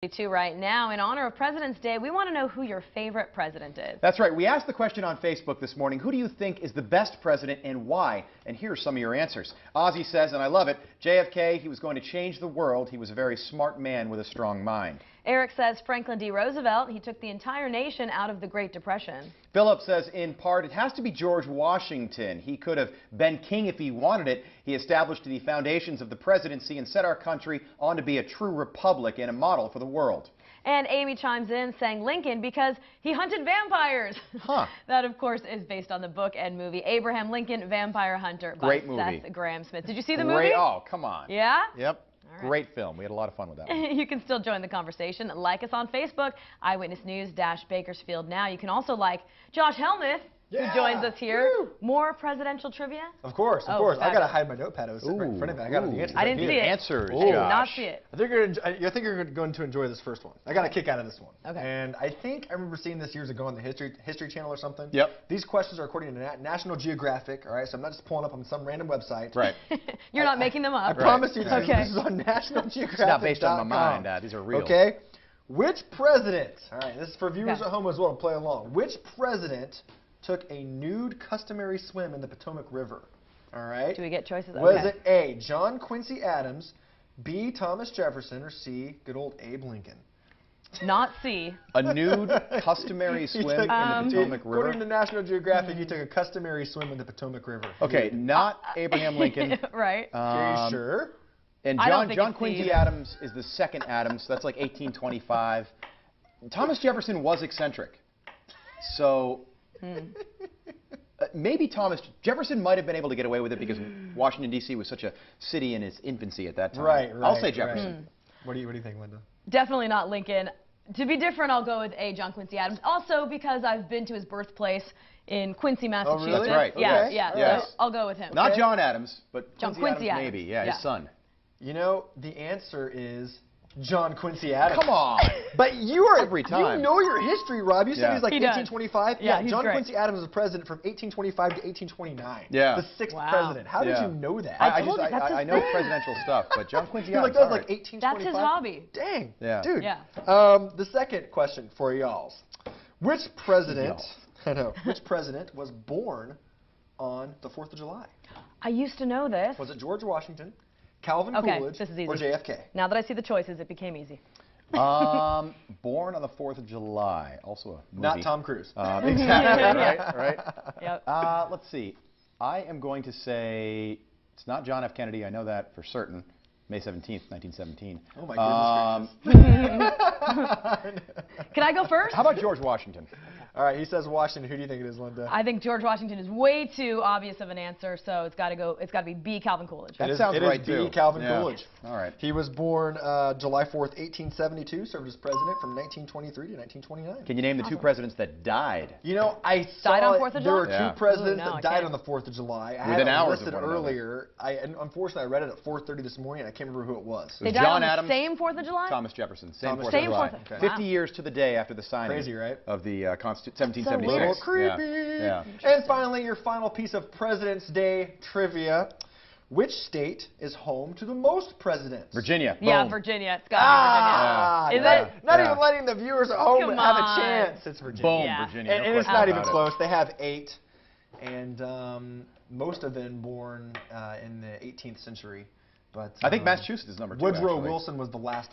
Right now, in honor of President's Day, we want to know who your favorite president is. That's right. We asked the question on Facebook this morning, who do you think is the best president and why? And here are some of your answers. Ozzy says, and I love it, JFK, he was going to change the world. He was a very smart man with a strong mind. Eric says Franklin D. Roosevelt. He took the entire nation out of the Great Depression. Philip says, in part, it has to be George Washington. He could have been king if he wanted it. He established the foundations of the presidency and set our country on to be a true republic and a model for the world. And Amy chimes in saying Lincoln because he hunted vampires. Huh. That, of course, is based on the book and movie Abraham Lincoln, Vampire Hunter by Seth Grahame-Smith. Did you see the movie? Oh, come on. Yeah? Yep. Right. Great film. We had a lot of fun with that one. You can still join the conversation. Like us on Facebook, Eyewitness News-Bakersfield Now. You can also like Josh Helmuth, who joins us here. Woo! More presidential trivia? Of course. Fabulous. I got to hide my notepad. I was sitting right in front of me. I got the answers. I didn't see it. Answers, I did not see it. I think you're going to enjoy this first one. I got a kick out of this one. Okay. And I think I remember seeing this years ago on the History Channel or something. Yep. These questions are according to National Geographic, all right? So I'm not just pulling up on some random website. Right. You're not making them up. I promise you this is on National Geographic. It's not based on my mind. These are real. Okay. Which president, all right, this is for viewers at home as well to play along. Which president took a nude customary swim in the Potomac River? All right. Do we get choices? Was it A, John Quincy Adams, B, Thomas Jefferson, or C, good old Abe Lincoln? Not C. A nude customary swim in the Potomac River? According to National Geographic, he took a customary swim in the Potomac River. Okay, not Abraham Lincoln. Right. Are you sure? And John Quincy Adams is the second Adams, so that's like 1825. Thomas Jefferson was eccentric. So maybe Jefferson might have been able to get away with it because Washington, D.C. was such a city in its infancy at that time. Right. I'll say Jefferson. Right. What do you think, Linda? Definitely not Lincoln. To be different, I'll go with A, John Quincy Adams. Also because I've been to his birthplace in Quincy, Massachusetts. Oh, really? That's right. Yeah, Okay. yeah. Yes. So I'll go with him. Not John Adams, but John Quincy Adams. Maybe. Yeah, his son. You know, the answer is John Quincy Adams. Come on. But you are every time. You know your history, Rob. You said he's like 1825. Yeah, John great. Quincy Adams was president from 1825 to 1829. Yeah. The sixth president. How did you know that? I know presidential stuff, but John Quincy Adams. That was like 1825. That's his hobby. Dang. Yeah. Dude. Yeah. The second question for y'all. Which president? I know. Which president was born on the 4th of July? I used to know this. Was it George Washington, Calvin Coolidge, this is easy. or JFK? Now that I see the choices, it became easy. Born on the 4th of July. Also a movie. Not Tom Cruise. Exactly. Right. Yep. Let's see. I am going to say it's not John F. Kennedy. I know that for certain. May 17th, 1917. Oh my goodness. Can I go first? How about George Washington? All right, he says Washington. Who do you think it is, Linda? I think George Washington is way too obvious of an answer, so it's got to be B, Calvin Coolidge. That sounds right too. It is B, Calvin Coolidge. All right. He was born July 4th, 1872, served as president from 1923 to 1929. Can you name the two presidents that died? You know, I saw died on 4th of July? There were two presidents that died on the 4th of July. I Within had hours listed of one earlier. Unfortunately, I read it at 4:30 this morning, and I can't remember who it was. They died John on Adams, the same 4th of July? Thomas Jefferson. Same 4th of Same July. 4th. Okay. 50 years to the day after the signing. Crazy, right? Of the 1776. A little creepy. Yeah. And finally, your final piece of President's Day trivia. Which state is home to the most presidents? Virginia. Yeah, Boom. Virginia. It's got to be Virginia. Is it? Not even letting the viewers at home Come have a on. chance. It's Virginia. Boom, Yeah. Virginia. And No it's not even about close. They have 8. And most of them born in the 18th century. But I think Massachusetts is number 2. Woodrow actually. Wilson was the last one.